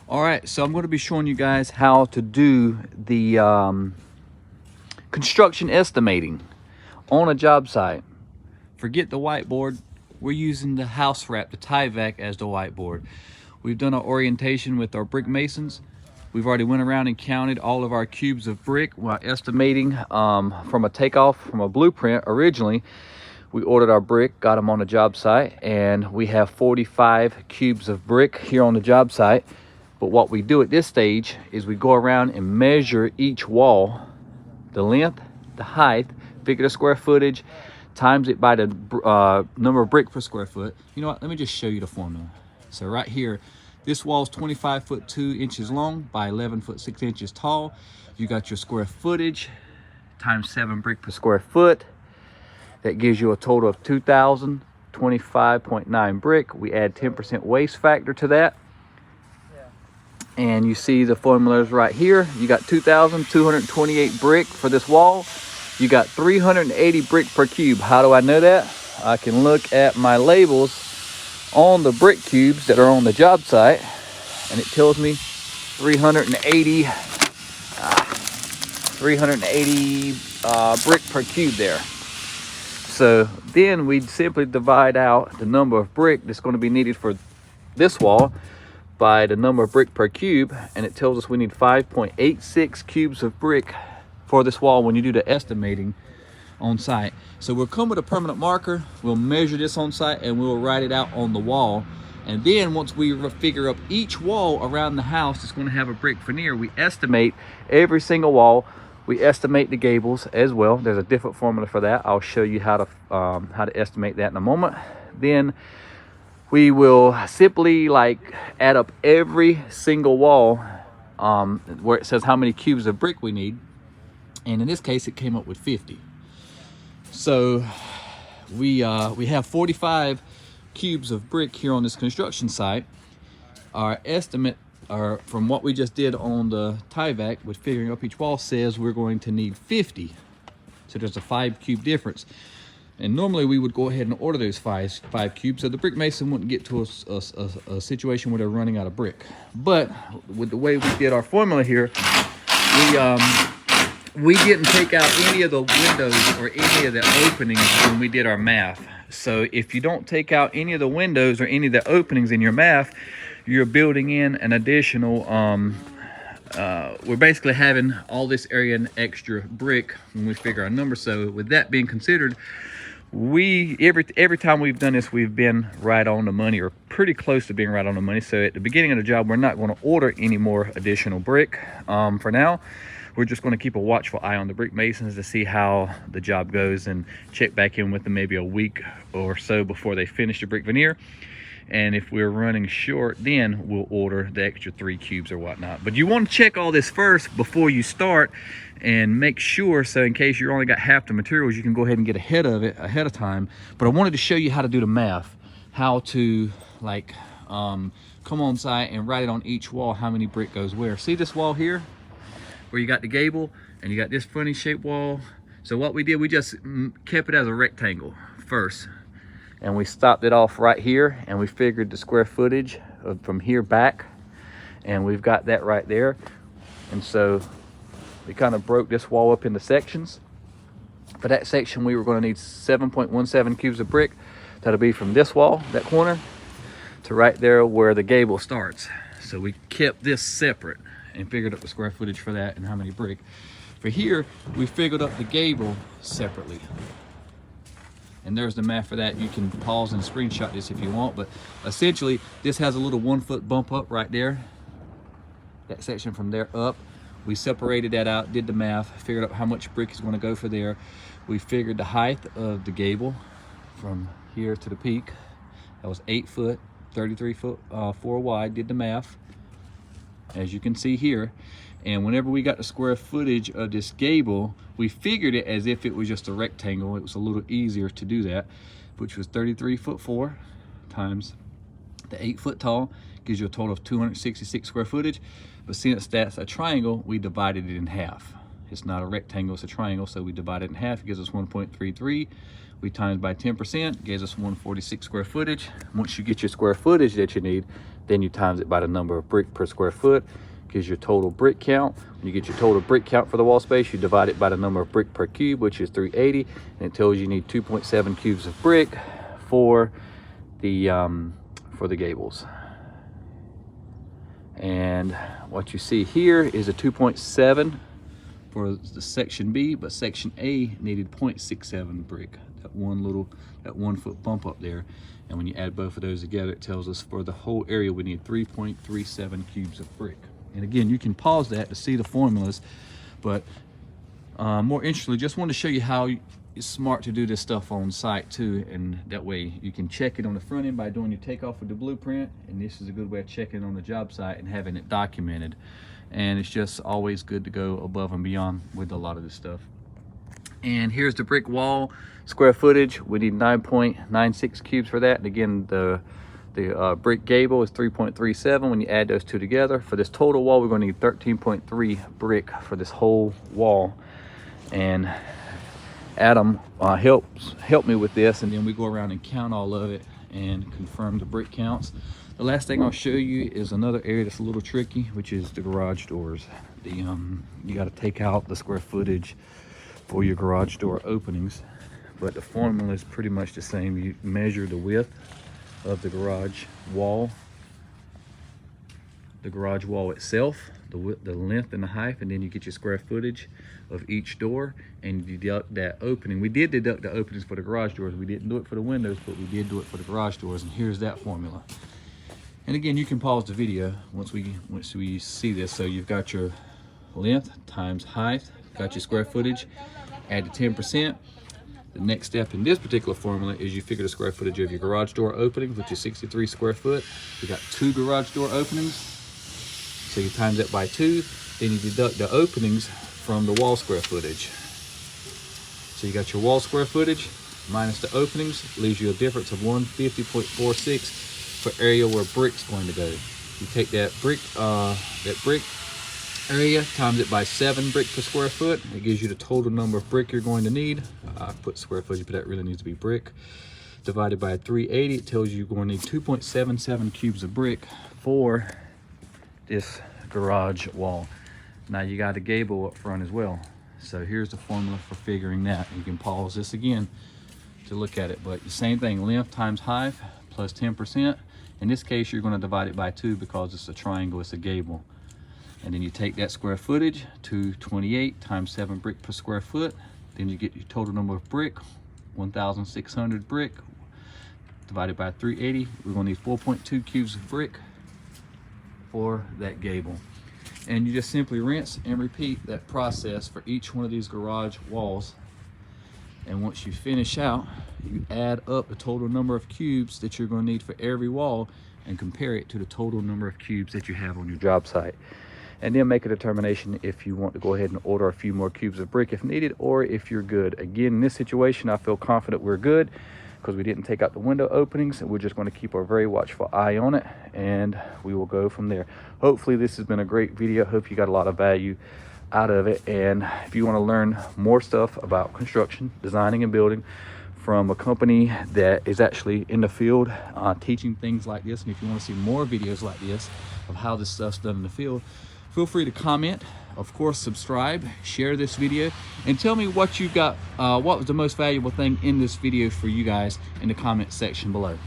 All right, so I'm going to be showing you guys how to do the construction estimating on a job site. Forget the whiteboard. We're using the house wrap, the Tyvek, as the whiteboard. We've done our orientation with our brick masons. We've already went around and counted all of our cubes of brick while estimating from a takeoff from a blueprint. Originally, we ordered our brick, got them on the job site, and we have 45 cubes of brick here on the job site. But what we do at this stage is we go around and measure each wall, the length, the height, figure the square footage, times it by the number of brick per square foot. You know what, let me just show you the formula. So right here, this wall is 25 foot 2 inches long by 11 foot 6 inches tall. You got your square footage times 7 brick per square foot. That gives you a total of 2,025.9 brick. We add 10% waste factor to that. And you see the formulas right here. You got 2,228 brick for this wall. You got 380 brick per cube. How do I know that? I can look at my labels on the brick cubes that are on the job site, and it tells me 380 brick per cube there. So then we simply divide out the number of brick that's going to be needed for this wall by the number of brick per cube, and it tells us we need 5.86 cubes of brick for this wall when you do the estimating on site. So we'll come with a permanent marker, we'll measure this on site, and we'll write it out on the wall. And then once we figure up each wall around the house that's going to have a brick veneer, we estimate every single wall. We estimate the gables as well. There's a different formula for that. I'll show you how to estimate that in a moment. Then we will simply add up every single wall where it says how many cubes of brick we need. And in this case, it came up with 50. So we have 45 cubes of brick here on this construction site. Our estimate from what we just did on the Tyvek with figuring up each wall says we're going to need 50. So there's a 5 cube difference. And normally we would go ahead and order those five cubes so the brick mason wouldn't get to a situation where they're running out of brick. But with the way we did our formula here, we didn't take out any of the windows or any of the openings when we did our math. So if you don't take out any of the windows or any of the openings in your math, you're building in an additional we're basically having all this area an extra brick when we figure our number. So with that being considered, every time we've done this, we've been right on the money or pretty close to being right on the money. So at the beginning of the job, we're not going to order any more additional brick for now. We're just going to keep a watchful eye on the brick masons to see how the job goes and check back in with them maybe a week or so before they finish the brick veneer. And if we're running short, then we'll order the extra 3 cubes or whatnot. But you want to check all this first before you start and make sure, so in case you only got half the materials, you can go ahead and get ahead of it ahead of time. But I wanted to show you how to do the math, how to come on site and write it on each wall, how many brick goes where. See this wall here where you got the gable and you got this funny shaped wall? So what we did, we just kept it as a rectangle first. And we stopped it off right here, and we figured the square footage from here back, and we've got that right there. And so we kind of broke this wall up into sections. For that section, we were going to need 7.17 cubes of brick. That'll be from this wall, that corner, to right there where the gable starts. So we kept this separate and figured up the square footage for that and how many brick. For here, we figured up the gable separately. And there's the math for that. You can pause and screenshot this if you want, but essentially this has a little 1 foot bump up right there. That section from there up. We separated that out, did the math, figured out how much brick is going to go for there. We figured the height of the gable from here to the peak. That was 8 foot, 33 foot 4 wide, did the math, as you can see here. And whenever we got the square footage of this gable, we figured it as if it was just a rectangle. It was a little easier to do that, which was 33 foot 4 times the 8 foot tall, gives you a total of 266 square footage. But since that's a triangle, we divided it in half. It's not a rectangle, it's a triangle, so we divide it in half. It gives us 1.33. We times by 10%, gives us 146 square footage. Once you get your square footage that you need, Then you times it by the number of brick per square foot, gives your total brick count. When you get your total brick count for the wall space, you divide it by the number of brick per cube, which is 380, and it tells you need 2.7 cubes of brick for the gables. And what you see here is a 2.7 for the section B, but section A needed 0.67 brick. That 1 foot bump up there. And when you add both of those together, it tells us for the whole area we need 3.37 cubes of brick. And again, you can pause that to see the formulas, but more interestingly, just want to show you how it's smart to do this stuff on site too, and that way you can check it on the front end by doing your takeoff with the blueprint, and this is a good way of checking on the job site and having it documented. And it's just always good to go above and beyond with a lot of this stuff. And here's the brick wall square footage. We need 9.96 cubes for that. And again, the brick gable is 3.37. When you add those two together, for this total wall, we're going to need 13.3 brick for this whole wall. And Adam helped me with this, and then we go around and count all of it and confirm the brick counts. The last thing I'll show you is another area that's a little tricky, which is the garage doors. You got to take out the square footage for your garage door openings, but the formula is pretty much the same. You measure the width of the garage wall itself, the length and the height, and then you get your square footage of each door and you deduct that opening. We did deduct the openings for the garage doors. We didn't do it for the windows, but we did do it for the garage doors, and here's that formula. And again, you can pause the video once we see this. So you've got your length times height, got your square footage, add the 10%. The next step in this particular formula is you figure the square footage of your garage door openings, which is 63 square foot. You got 2 garage door openings, so you times that by 2. Then you deduct the openings from the wall square footage. So you got your wall square footage minus the openings, leaves you a difference of 150.46 for area where brick's going to go. You take that brick area, times it by 7 brick per square foot. It gives you the total number of brick you're going to need. I put square footage, but that really needs to be brick. Divided by 380, it tells you you're going to need 2.77 cubes of brick for this garage wall. Now you got a gable up front as well. So here's the formula for figuring that. You can pause this again to look at it, but the same thing, length times height plus 10%. In this case, you're going to divide it by 2 because it's a triangle, it's a gable. And then you take that square footage, 228 times 7 brick per square foot. Then you get your total number of brick, 1,600 brick, divided by 380. We're going to need 4.2 cubes of brick for that gable. And you just simply rinse and repeat that process for each one of these garage walls. And once you finish out, you add up the total number of cubes that you're going to need for every wall and compare it to the total number of cubes that you have on your job site. And then make a determination if you want to go ahead and order a few more cubes of brick if needed, or if you're good. Again, in this situation, I feel confident we're good because we didn't take out the window openings, and we're just going to keep a very watchful eye on it, and we will go from there. Hopefully this has been a great video. Hope you got a lot of value out of it. And if you want to learn more stuff about construction, designing and building from a company that is actually in the field teaching things like this, and if you want to see more videos like this of how this stuff's done in the field, feel free to comment, of course subscribe, share this video, and tell me what you got, what was the most valuable thing in this video for you guys in the comment section below.